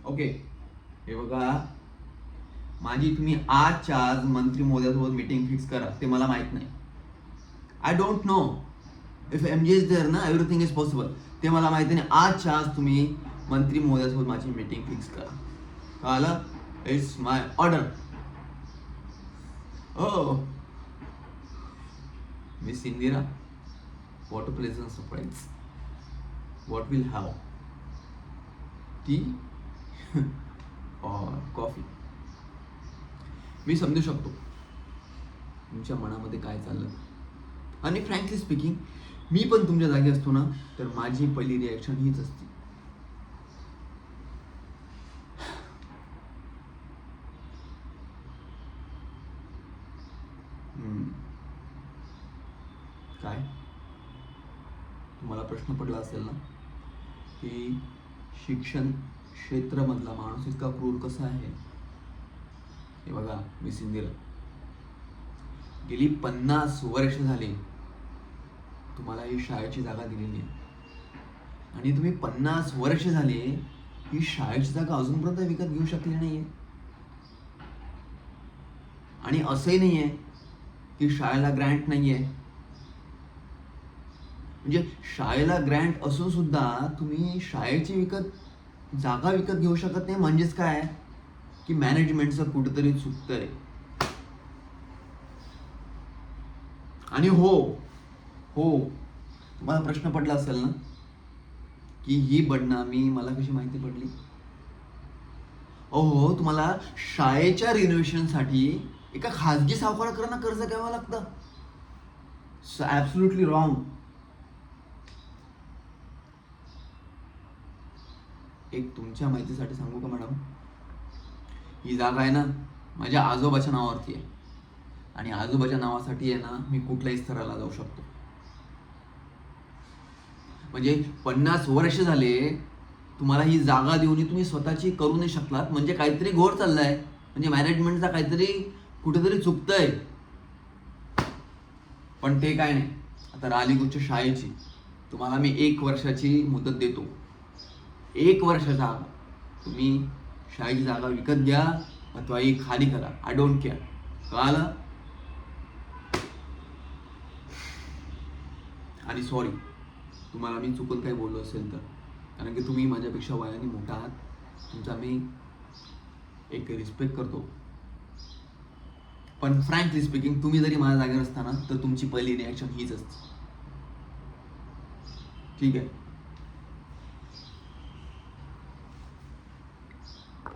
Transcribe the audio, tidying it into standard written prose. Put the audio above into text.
Okay, हे बघा, माझी तुम्ही आजच्या आज मंत्री महोदयासोबत मीटिंग फिक्स करा. ते मला माहित नाही. I don't know if MJ is there ना, एव्हरीथिंग इज पॉसिबल. ते मला माहिती नाही. आजच्या आज तुम्ही मंत्री महोदयासोबत माझी मीटिंग फिक्स करा. कळालं? It's my order. Oh miss Indira, what a pleasant surprise. What will have? Tea or coffee? मी समजू शकतो तुमच्या मनामध्ये काय चाललं. आणि फ्रँकली स्पीकिंग, मी पण तुमच्या जागी असतो ना, तर माझी पहिली रिॲक्शन हीच असते. काय तुम्हाला प्रश्न पडला असेल ना की शिक्षण क्षेत्रामधला माणूस इतका क्रूर कसा आहे. हे बघा मिस इंदिरा, गेली 50 वर्ष झाली तुम्हाला ही शाळेची जागा दिलेली आहे आणि तुम्ही 50 वर्ष झाले ही शाळेची जागा अजूनपर्यंत विकत घेऊ शकली नाहीये. आणि असंही नाहीये की शाळेला ग्रँट नाहीये. म्हणजे शाळेला ग्रँट असून सुद्धा तुम्ही शाळेची जागा विकत घेऊ शकत नाही. म्हणजेच काय की मॅनेजमेंटचं कुठेतरी चुकतंय. आणि हो हो तुम्हाला प्रश्न पडला असेल ना की ही बदनामी मला कशी माहिती पडली. हो, तुम्हाला शाळेच्या रिनोव्हेशनसाठी एका खाजगी सावकाराकडून कर्ज घ्यावं लागतं. Absolutely wrong. एक तुमच्या माहितीसाठी सांगू का मॅडम, ही जागा आहे ना माझ्या आजोबाच्या नावावरती आहे. आणि आजोबाच्या नावासाठी आहे ना मी कुठल्याही स्तराला जाऊ शकतो. म्हणजे 50 वर्ष झाले तुम्हाला ही जागा देऊन तुम्ही स्वतःची करू नाही शकलात. म्हणजे काहीतरी घोर चाललाय. म्हणजे मॅनेजमेंटचा काहीतरी कुठेतरी चुकतंय. पण ते काय नाही. आता राहिली गोष्ट शाळेची, तुम्हाला मी 1 वर्षाची मुदत देतो. 1 वर्षाचा तुम्ही शाळेची जागा विकत घ्या अथवा ही खाली करा. I don't care. कळालं? आणि सॉरी तुम्हाला मी चुकून काही बोललो असेल तर, कारण की तुम्ही माझ्यापेक्षा वयाने मोठा आहात. तुमचा मी एक रिस्पेक्ट करतो. पण फ्रँकली स्पीकिंग, तुम्ही जरी माझ्या जागेवर असताना तर तुमची पहिली रिॲक्शन हीच असते. ठीक आहे.